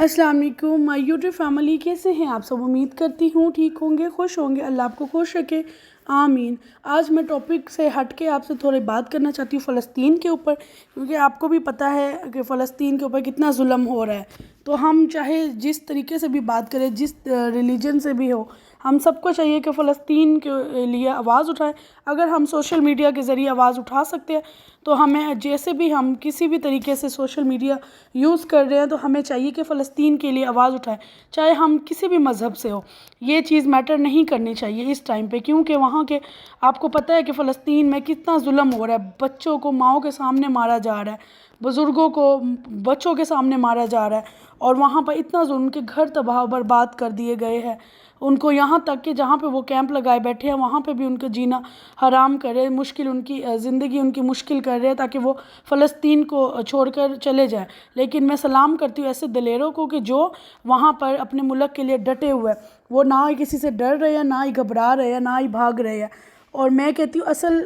अस्सलाम वालेकुम my YouTube family, कैसे हैं आप सब। उम्मीद करती हूँ ठीक होंगे, खुश होंगे। अल्लाह आपको खुश रखे, आमीन। आज मैं टॉपिक से हट के आपसे थोड़ी बात करना चाहती हूँ फ़लस्तीन के ऊपर, क्योंकि आपको भी पता है कि फ़लस्तीन के ऊपर कितना जुल्म हो रहा है। तो हम चाहे जिस तरीके से भी बात करें, जिस रिलीजन से भी हो, हम सबको चाहिए कि फ़लस्तीन के लिए आवाज़ उठाएं। अगर हम सोशल मीडिया के ज़रिए आवाज़ उठा सकते हैं तो हमें, जैसे भी हम किसी भी तरीके से सोशल मीडिया यूज़ कर रहे हैं, तो हमें चाहिए कि फ़लस्तीन के लिए आवाज़ उठाएं, चाहे हम किसी भी मज़हब से हो। ये चीज़ मैटर नहीं करनी चाहिए इस टाइम पे, क्योंकि वहाँ के आपको पता है कि फ़लस्तीन में कितना जुल्म हो रहा है। बच्चों को माओं के सामने मारा जा रहा है, बुज़ुर्गों को बच्चों के सामने मारा जा रहा है, और वहाँ पर इतना उनके घर तबाह बर्बाद कर दिए गए हैं। उनको यहाँ तक कि जहाँ पे वो कैंप लगाए बैठे हैं वहाँ पे भी उनका जीना हराम करे, मुश्किल उनकी ज़िंदगी उनकी मुश्किल कर रहे हैं ताकि वो फ़लस्तीन को छोड़कर चले जाएं। लेकिन मैं सलाम करती हूँ ऐसे दलेरों को कि जो वहाँ पर अपने मुल्क के लिए डटे हुए हैं। वो ना ही किसी से डर रहे हैं, ना ही घबरा रहे हैं, ना ही भाग रहे हैं। और मैं कहती हूँ असल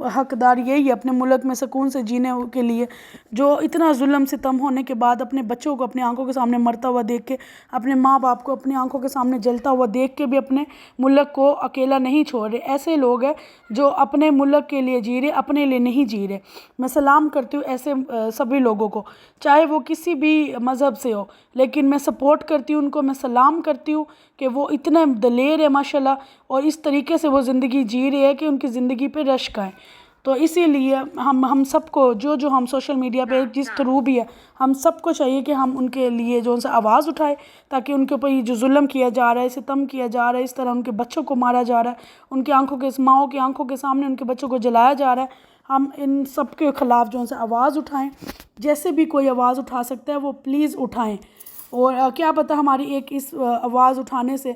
हकदार यही है अपने मुल्क में सुकून से जीने के लिए, जो इतना जुल्म सितम होने के बाद अपने बच्चों को अपनी आंखों के सामने मरता हुआ देख के, अपने माँ बाप को अपनी आंखों के सामने जलता हुआ देख के भी अपने मुल्क को अकेला नहीं छोड़ रहे। ऐसे लोग हैं जो अपने मुल्क के लिए जी रहे, अपने लिए नहीं जी रहे। मैं सलाम करती हूँ ऐसे सभी लोगों को, चाहे वो किसी भी मज़हब से हो, लेकिन मैं सपोर्ट करती हूँ उनको। मैं सलाम करती हूँ कि वो इतने दलेर है माशाल्लाह, और इस तरीके से वो ज़िंदगी जी रहे हैं कि उनकी ज़िंदगी पे रश्क आए। तो इसीलिए हम सबको, जो हम सोशल मीडिया पे जिस थ्रू भी है, हम सबको चाहिए कि हम उनके लिए जो उनसे आवाज़ उठाए, ताकि उनके ऊपर ये जो जुल्म किया जा रहा है, सितम किया जा रहा है, इस तरह उनके बच्चों को मारा जा रहा है, उनकी आंखों के, माओं की आंखों के सामने उनके बच्चों को जलाया जा रहा है, हम इन सब के ख़िलाफ़ जो उनसे आवाज़ उठाएँ। जैसे भी कोई आवाज़ उठा सकता है वो प्लीज़ उठाएँ। और क्या पता हमारी एक इस आवाज़ उठाने से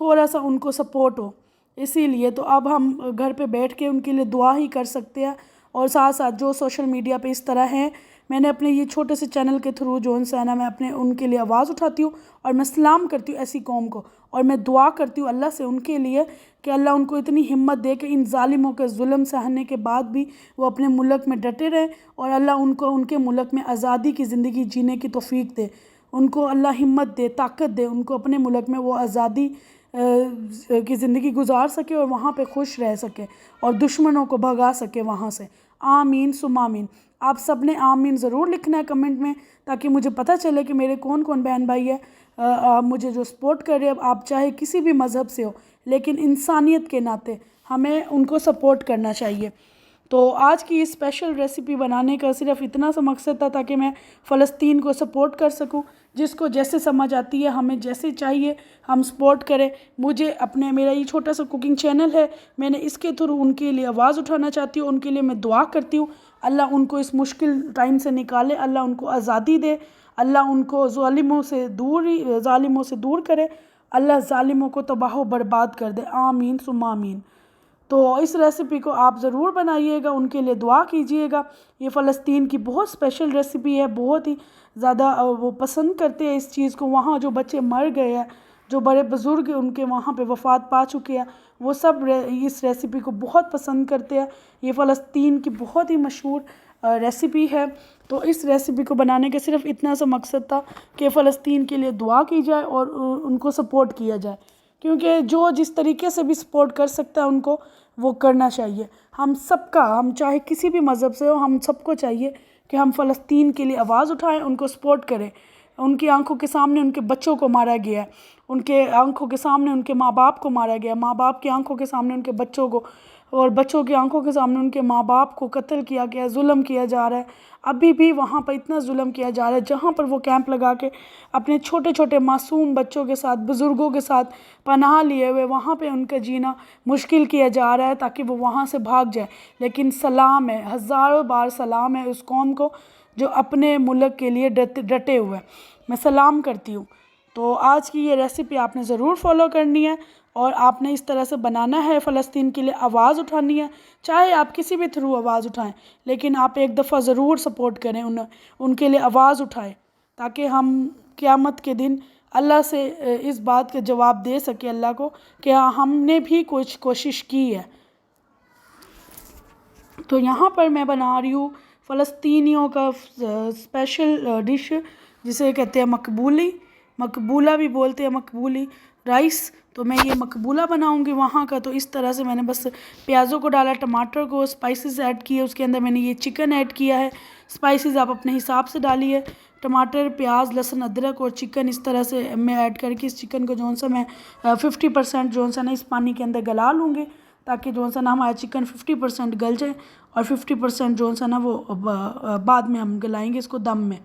थोड़ा सा उनको सपोर्ट हो। इसीलिए तो अब हम घर पे बैठ के उनके लिए दुआ ही कर सकते हैं। और साथ साथ जो सोशल मीडिया पे इस तरह हैं, मैंने अपने ये छोटे से चैनल के थ्रू जो उनसे है ना, मैं अपने उनके लिए आवाज़ उठाती हूँ और मैं सलाम करती हूँ ऐसी कौम को। और मैं दुआ करती हूँ अल्लाह से उनके लिए कि अल्लाह उनको इतनी हिम्मत दे कि इन ज़ालिमों के जुल्म सहने के बाद भी वो अपने मुल्क में डटे रहें, और अल्लाह उनको उनके मुल्क में आज़ादी की ज़िंदगी जीने की तौफ़ीक दे। उनको अल्लाह हिम्मत दे, ताकत दे, उनको अपने मुल्क में वो आज़ादी की ज़िंदगी गुजार सके और वहाँ पे खुश रह सके और दुश्मनों को भगा सके वहाँ से। आमीन सुम आमीन। आप सब ने आमीन ज़रूर लिखना है कमेंट में, ताकि मुझे पता चले कि मेरे कौन कौन बहन भाई है मुझे जो सपोर्ट कर रहे हैं। आप चाहे किसी भी मज़हब से हो, लेकिन इंसानियत के नाते हमें उनको सपोर्ट करना चाहिए। तो आज की इस स्पेशल रेसिपी बनाने का सिर्फ इतना सा मकसद था, ताकि मैं फ़लस्तीन को सपोर्ट कर सकूं। जिसको जैसे समझ आती है, हमें जैसे चाहिए हम सपोर्ट करें। मुझे अपने, मेरा ये छोटा सा कुकिंग चैनल है, मैंने इसके थ्रू उनके लिए आवाज़ उठाना चाहती हूँ। उनके लिए मैं दुआ करती हूँ अल्लाह उनको इस मुश्किल टाइम से निकाले, अल्लाह उनको आज़ादी दे, अल्लाह उनको ज़ालिमों से दूर करे, अल्लाह ज़ालिमों को तबाह बर्बाद कर दे। आमीन सुम्मा आमीन। तो इस रेसिपी को आप ज़रूर बनाइएगा, उनके लिए दुआ कीजिएगा। ये फ़लस्तीन की बहुत स्पेशल रेसिपी है, बहुत ही ज़्यादा वो पसंद करते हैं इस चीज़ को। वहाँ जो बच्चे मर गए हैं, जो बड़े बुज़ुर्ग उनके वहाँ पे वफ़ात पा चुके हैं, वो सब इस रेसिपी को बहुत पसंद करते हैं। ये फ़लस्तीन की बहुत ही मशहूर रेसिपी है। तो इस रेसिपी को बनाने का सिर्फ इतना सा मकसद था कि फ़लस्तीन के लिए दुआ की जाए और उनको सपोर्ट किया जाए, क्योंकि जो जिस तरीके से भी सपोर्ट कर सकता है उनको वो करना चाहिए। हम सबका, हम चाहे किसी भी मज़हब से हो, हम सबको चाहिए कि हम फ़लस्तीन के लिए आवाज़ उठाएं, उनको सपोर्ट करें। उनकी आंखों के सामने उनके बच्चों को मारा गया है, उनके आंखों के सामने उनके माँ बाप को मारा गया, माँ बाप की आंखों के सामने उनके बच्चों को, और बच्चों की आंखों के सामने उनके माँ बाप को कत्ल किया गया, जुल्म किया जा रहा है। अभी भी वहाँ पर इतना जुल्म किया जा रहा है, जहाँ पर वो कैंप लगा के अपने छोटे छोटे मासूम बच्चों के साथ, बुज़ुर्गों के साथ पनाह लिए हुए वहाँ पे उनका जीना मुश्किल किया जा रहा है, ताकि वो वहाँ से भाग जाए। लेकिन सलाम है, हज़ारों बार सलाम है उस कौम को जो अपने मुल्क के लिए डटे हुए हैं। मैं सलाम करती हूँ। तो आज की ये रेसिपी आपने ज़रूर फॉलो करनी है, और आपने इस तरह से बनाना है, फ़लस्तीन के लिए आवाज़ उठानी है। चाहे आप किसी भी थ्रू आवाज़ उठाएं, लेकिन आप एक दफ़ा ज़रूर सपोर्ट करें, उनके लिए आवाज़ उठाएं, ताकि हम क़यामत के दिन अल्लाह से इस बात का जवाब दे सके अल्लाह को कि हाँ, हमने भी कुछ कोशिश की है। तो यहाँ पर मैं बना रही हूँ फ़लस्तीनियों का स्पेशल डिश, जिसे कहते हैं मकबूली। मकबूला भी बोलते हैं, मकबूली राइस। तो मैं ये मकबूला बनाऊंगी वहाँ का। तो इस तरह से मैंने बस प्याज़ों को डाला, टमाटर को, स्पाइसेस ऐड किए, उसके अंदर मैंने ये चिकन ऐड किया है। स्पाइसेस आप अपने हिसाब से डालिए। टमाटर, प्याज, लहसुन, अदरक और चिकन इस तरह से मैं ऐड करके इस चिकन को जो सा मैं 50% जो सा ना इस पानी के अंदर गला लूँगी, ताकि जो सा ना हमारा चिकन 50% गल जाए और 50% जो सा ना वो बाद में हम गलाएंगे इसको दम में।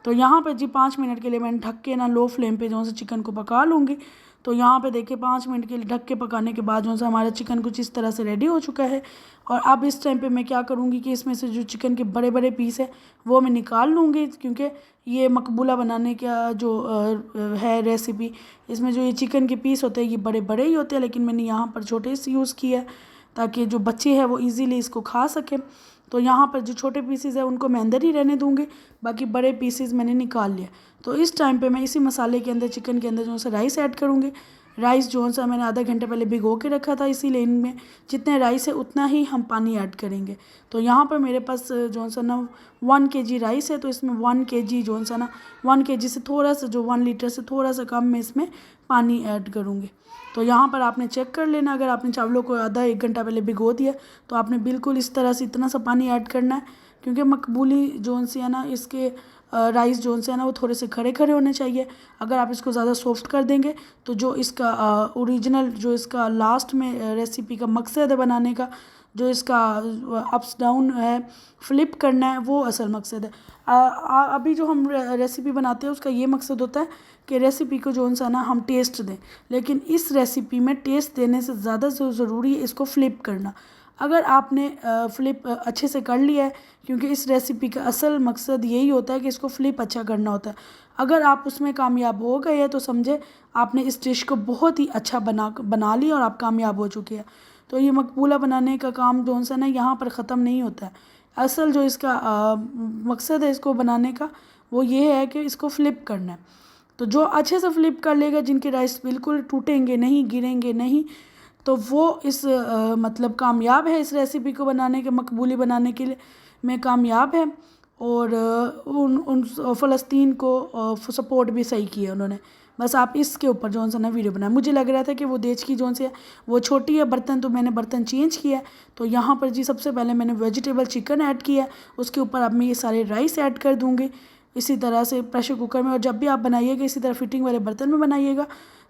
तो यहाँ पे जी 5 मिनट के लिए मैंने ढक के ना लो फ्लेम पे जो सा चिकन को पका लूँगी। तो यहाँ पे देखिए 5 मिनट के लिए ढक के पकाने के बाद जो सा हमारा चिकन कुछ इस तरह से रेडी हो चुका है। और अब इस टाइम पे मैं क्या करूँगी कि इसमें से जो चिकन के बड़े बड़े पीस है वो मैं निकाल लूँगी, क्योंकि ये मकबूला बनाने का जो है रेसिपी, इसमें जो ये चिकन के पीस होते हैं ये बड़े बड़े ही होते हैं, लेकिन मैंने यहाँ पर छोटे से यूज़ किया है ताकि जो बच्चे हैं वो ईज़िली इसको खा सकें। तो यहाँ पर जो छोटे पीसीज है उनको मैं अंदर ही रहने दूँगी, बाकी बड़े पीसीज मैंने निकाल लिया। तो इस टाइम पे मैं इसी मसाले के अंदर, चिकन के अंदर जो सा राइस ऐड करूँगी। राइस जो सा मैंने आधा घंटे पहले भिगो के रखा था, इसीलिए इनमें जितने राइस है उतना ही हम पानी ऐड करेंगे। तो यहाँ पर मेरे पास जो सा ना 1 kg राइस है, तो इसमें 1 kg जो सा ना 1 kg से थोड़ा सा, जो 1 लीटर से थोड़ा सा कम मैं इसमें पानी ऐड करूँगी। तो यहाँ पर आपने चेक कर लेना, अगर आपने चावलों को आधा 1 घंटा पहले भिगो दिया तो आपने बिल्कुल इस तरह से इतना सा पानी ऐड करना है, क्योंकि मकबूली जोन से है ना इसके राइस जोन से है ना वो थोड़े से खड़े खड़े होने चाहिए। अगर आप इसको ज़्यादा सॉफ्ट कर देंगे तो जो इसका ओरिजिनल, जो इसका लास्ट में रेसिपी का मकसद है बनाने का, जो इसका अप्स डाउन है, फ्लिप करना है, वो असल मकसद है। अभी जो हम रेसिपी बनाते हैं उसका ये मकसद होता है कि रेसिपी को जो सा ना हम टेस्ट दें, लेकिन इस रेसिपी में टेस्ट देने से ज़्यादा जो ज़रूरी है इसको फ्लिप करना। अगर आपने फ्लिप अच्छे से कर लिया है, क्योंकि इस रेसिपी का असल मकसद यही होता है कि इसको फ्लिप अच्छा करना होता है। अगर आप उसमें कामयाब हो गए हैं तो समझे आपने इस डिश को बहुत ही अच्छा बना लिया और आप कामयाब हो चुके हैं। तो ये मकबूला बनाने का काम जो सा ना यहाँ पर ख़त्म नहीं होता है। असल जो इसका मकसद है इसको बनाने का वो ये है कि इसको फ्लिप करना है। तो जो अच्छे से फ्लिप कर लेगा, जिनके राइस बिल्कुल टूटेंगे नहीं, गिरेंगे नहीं, तो वो इस मतलब कामयाब है इस रेसिपी को बनाने के, मकबूली बनाने के लिए में कामयाब है। और उन फ़लस्तीन को सपोर्ट भी सही किया उन्होंने। बस आप इसके ऊपर जो सा ना वीडियो बनाए। मुझे लग रहा था कि वो देच की जो सी है वो छोटी है बर्तन, तो मैंने बर्तन चेंज किया है। तो यहाँ पर जी सबसे पहले मैंने वेजिटेबल चिकन ऐड किया, उसके ऊपर अब मैं ये सारे राइस ऐड कर दूँगी इसी तरह से प्रेशर कुकर में। और जब भी आप बनाइएगा इसी तरह फिटिंग वाले बर्तन में बनाइएगा,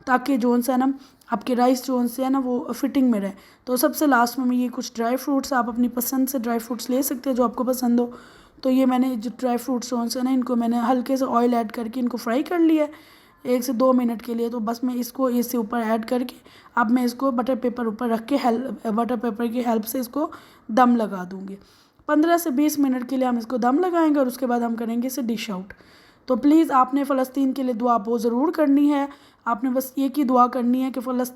ताकि जो सा ना आपके राइस जो से है ना वो फिटिंग में रहे। तो सबसे लास्ट में मैं ये कुछ ड्राई फ्रूट्स, आप अपनी पसंद से ड्राई फ्रूट्स ले सकते हैं जो आपको पसंद हो। तो ये मैंने जो ड्राई फ्रूट्स जो से ना इनको मैंने हल्के से ऑयल ऐड करके इनको फ्राई कर लिया है 1 से 2 मिनट के लिए। तो बस मैं इसको इससे ऊपर ऐड करके अब मैं इसको बटर पेपर ऊपर रख के बटर पेपर की हेल्प से इसको दम लगा दूँगी। 15 से 20 मिनट के लिए हम इसको दम लगाएंगे और उसके बाद हम करेंगे इसे डिश आउट। तो प्लीज़ आपने फ़लस्तीन के लिए दुआ बहुत ज़रूर करनी है। आपने बस एक ही दुआ करनी है कि फ़लस्तीन